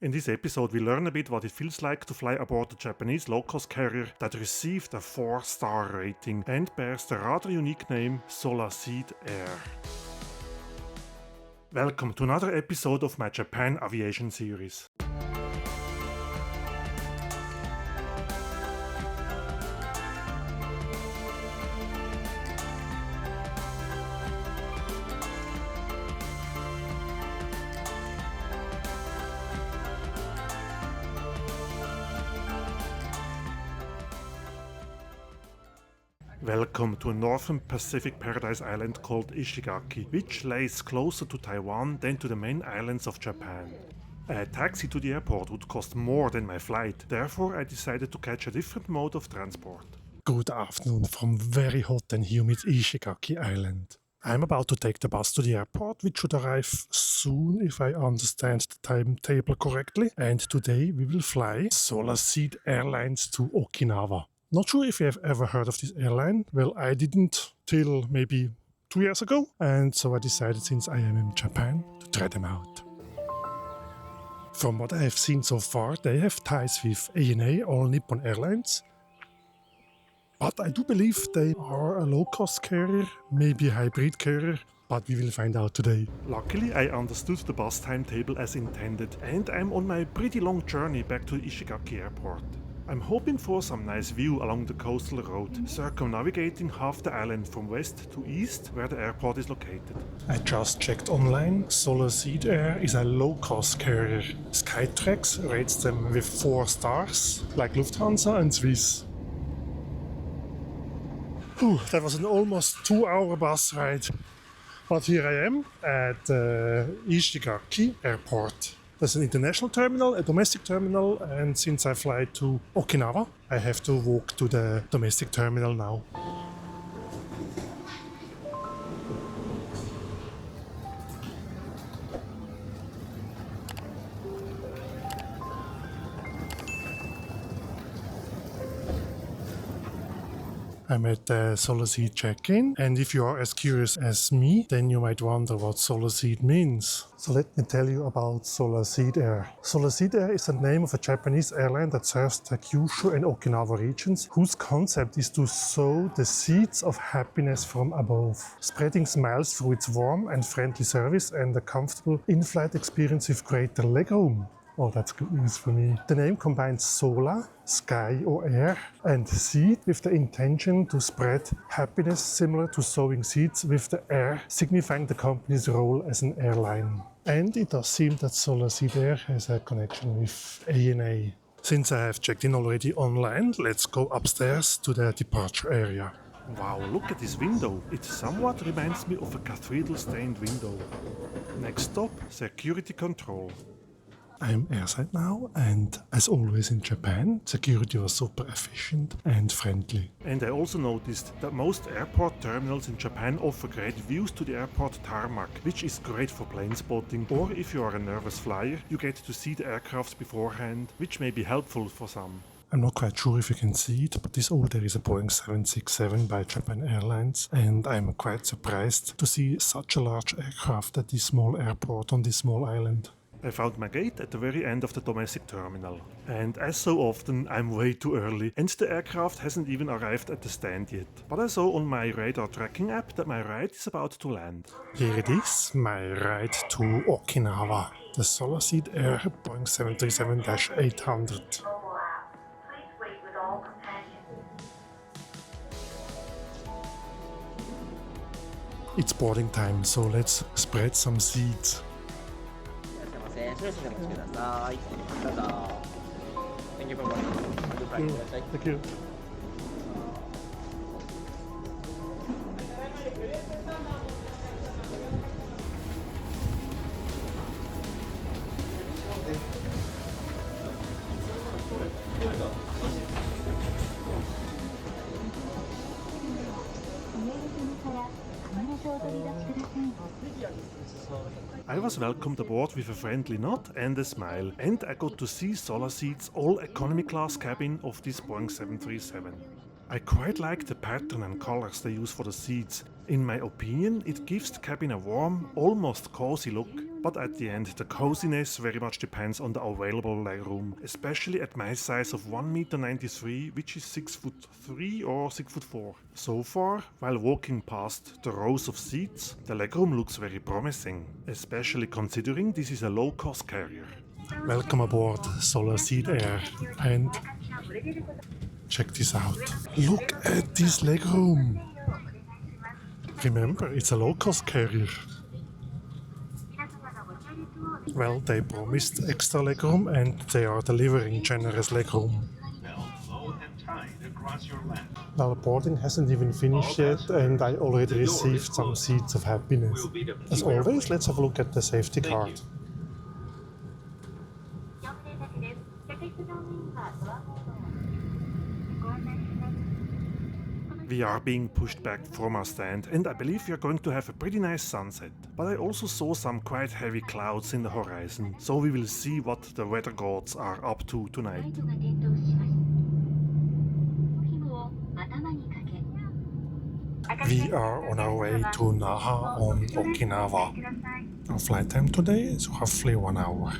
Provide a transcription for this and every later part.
In this episode we learn a bit what it feels like to fly aboard the Japanese low-cost carrier that received a 4-star rating and bears the rather unique name Solaseed Air. Welcome to another episode of my Japan Aviation Series. Welcome to a northern Pacific paradise island called Ishigaki, which lays closer to Taiwan than to the main islands of Japan. A taxi to the airport would cost more than my flight, therefore I decided to catch a different mode of transport. Good afternoon from very hot and humid Ishigaki Island. I'm about to take the bus to the airport, which should arrive soon if I understand the timetable correctly, and today we will fly Solaseed Airlines to Okinawa. Not sure if you have ever heard of this airline. Well, I didn't till maybe 2 years ago, and so I decided since I am in Japan to try them out. From what I have seen so far, they have ties with ANA or Nippon Airways, but I do believe they are a low-cost carrier, maybe a hybrid carrier, but we will find out today. Luckily I understood the bus timetable as intended, and I'm on my pretty long journey back to Ishigaki Airport. I'm hoping for some nice view along the coastal road, circumnavigating half the island from west to east where the airport is located. I just checked online. Solaseed Air is a low-cost carrier. Skytrax rates them with 4 stars, like Lufthansa and Swiss. That was an almost 2-hour bus ride. But here I am at Ishigaki Airport. There's an international terminal, a domestic terminal, and since I fly to Okinawa, I have to walk to the domestic terminal now. I'm at the Solaseed check-in, and if you are as curious as me, then you might wonder what Solaseed means. So let me tell you about Solaseed Air. Solaseed Air is the name of a Japanese airline that serves the Kyushu and Okinawa regions, whose concept is to sow the seeds of happiness from above, spreading smiles through its warm and friendly service and a comfortable in-flight experience with greater legroom. Oh, that's good news for me. The name combines sola, sky or air, and seed with the intention to spread happiness similar to sowing seeds with the air, signifying the company's role as an airline. And it does seem that Solaseed Air has a connection with ANA. Since I have checked in already online, let's go upstairs to the departure area. Wow, look at this window. It somewhat reminds me of a cathedral-stained window. Next stop, security control. I'm airside now, and as always in Japan, security was super efficient and friendly. And I also noticed that most airport terminals in Japan offer great views to the airport tarmac, which is great for plane spotting, or if you are a nervous flyer, you get to see the aircraft beforehand, which may be helpful for some. I'm not quite sure if you can see it, but this over there is a Boeing 767 by Japan Airlines, and I'm quite surprised to see such a large aircraft at this small airport on this small island. I found my gate at the very end of the domestic terminal. And as so often, I'm way too early, and the aircraft hasn't even arrived at the stand yet. But I saw on my radar tracking app that my ride is about to land. Here it is, my ride to Okinawa, the Solaseed Air Boeing 737-800. It's boarding time, so let's spread some seeds. Thank you. I was welcomed aboard with a friendly nod and a smile, and I got to see Solaseed's all-economy class cabin of this Boeing 737. I quite like the pattern and colors they use for the seats. In my opinion, it gives the cabin a warm, almost cozy look. But at the end, the coziness very much depends on the available legroom, especially at my size of 1 meter 93, which is 6'3" or 6'4". So far, while walking past the rows of seats, the legroom looks very promising, especially considering this is a low-cost carrier. Welcome aboard Solaseed Air, and check this out. Look at this legroom. Remember, it's a low-cost carrier. Well, they promised extra legroom and they are delivering generous legroom. Well, boarding hasn't even finished yet and I already received some seeds of happiness. As always, let's have a look at the safety card. We are being pushed back from our stand and I believe we are going to have a pretty nice sunset. But I also saw some quite heavy clouds in the horizon, so we will see what the weather gods are up to tonight. We are on our way to Naha on Okinawa. Our flight time today is roughly 1 hour.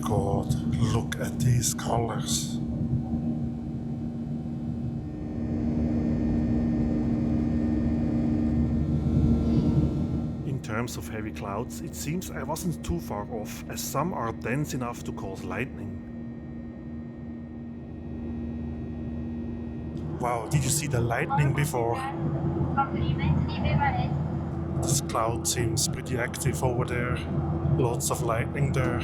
God, look at these colors. In terms of heavy clouds, it seems I wasn't too far off, as some are dense enough to cause lightning. Wow, did you see the lightning before? This cloud seems pretty active over there. Lots of lightning there.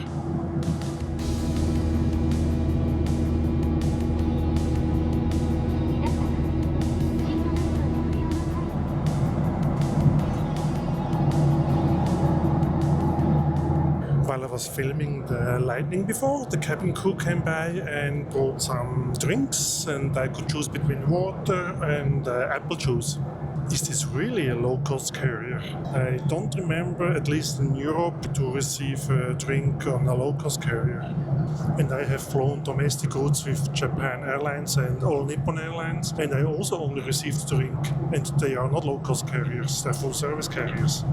While I was filming the lightning before, the cabin crew came by and brought some drinks, and I could choose between water and apple juice. Is this really a low-cost carrier? I don't remember, at least in Europe, to receive a drink on a low-cost carrier. And I have flown domestic routes with Japan Airlines and all Nippon Airlines, and I also only received a drink. And they are not low-cost carriers, they're full-service carriers.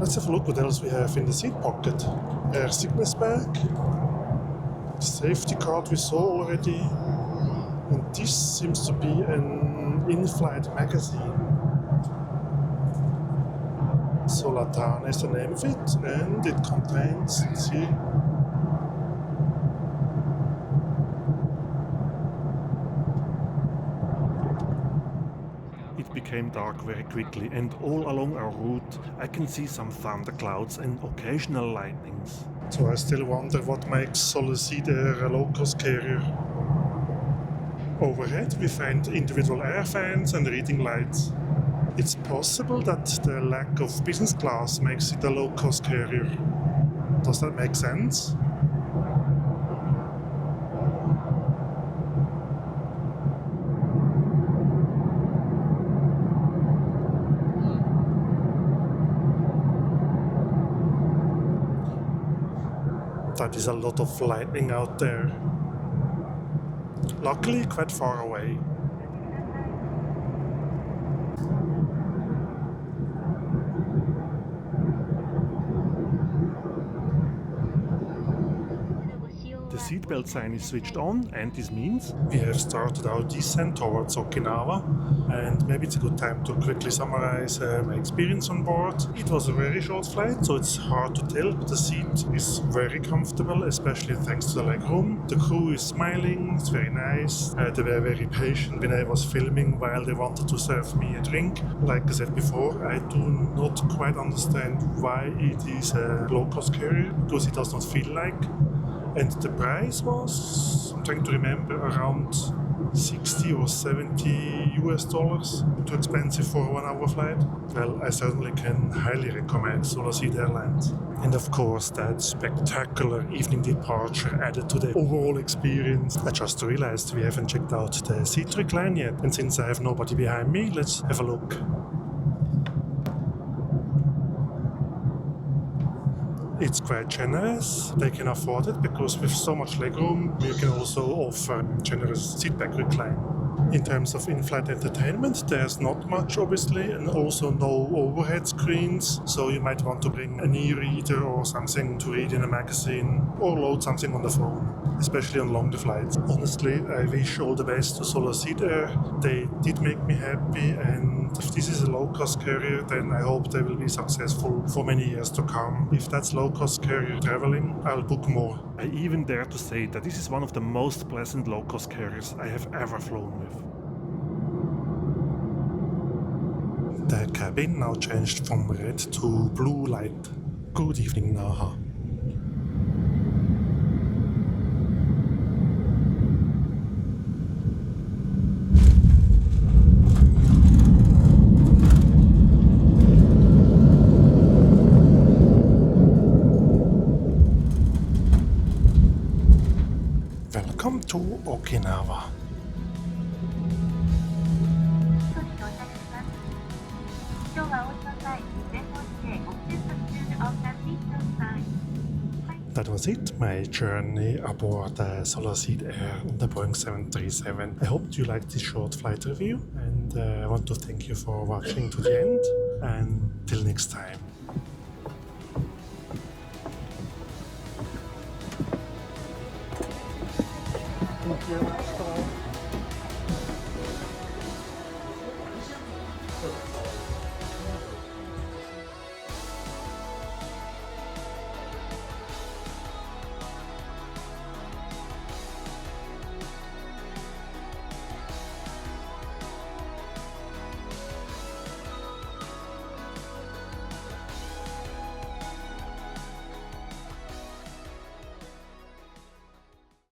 Let's have a look what else we have in the seat pocket. Air sickness bag, safety card we saw already, and this seems to be an in-flight magazine. Solatane is the name of it, and it contains, let's see, It became dark very quickly, and all along our route I can see some thunderclouds and occasional lightnings. so I still wonder what makes Solaseed Air a low-cost carrier. Overhead we find individual air fans and reading lights. It's possible that the lack of business class makes it a low-cost carrier. Does that make sense? That is a lot of lightning out there. Luckily, quite far away. seatbelt sign is switched on, and this means we have started our descent towards Okinawa, and maybe it's a good time to quickly summarize my experience on board. It was a very short flight, so it's hard to tell, but the seat is very comfortable, especially thanks to the legroom. The crew is smiling, it's very nice. They were very patient when I was filming while they wanted to serve me a drink. Like I said before, I do not quite understand why it is a low-cost carrier, because it does not feel like. And the price was, I'm trying to remember, around 60 or 70 US dollars. Too expensive for a 1 hour flight. Well, I certainly can highly recommend Solaseed Airlines. And of course, that spectacular evening departure added to the overall experience. I just realized we haven't checked out the seat recline yet. And since I have nobody behind me, let's have a look. It's quite generous. They can afford it because with so much legroom, you can also offer generous seatback recline. In terms of in-flight entertainment, there's not much obviously, and also no overhead screens, so you might want to bring an e-reader or something to read in a magazine or load something on the phone, especially on longer flights. Honestly, I wish all the best to Solaseed Air. They did make me happy, and if this is a low-cost carrier, then I hope they will be successful for many years to come. If that's low-cost carrier traveling, I'll book more. I even dare to say that this is one of the most pleasant low-cost carriers I have ever flown with. The cabin now changed from red to blue light. Good evening, Naha. Welcome to Okinawa. That was it, my journey aboard the Solaseed Air on the Boeing 737. I hope you liked this short flight review, and I want to thank you for watching to the end, and till next time. Thank you.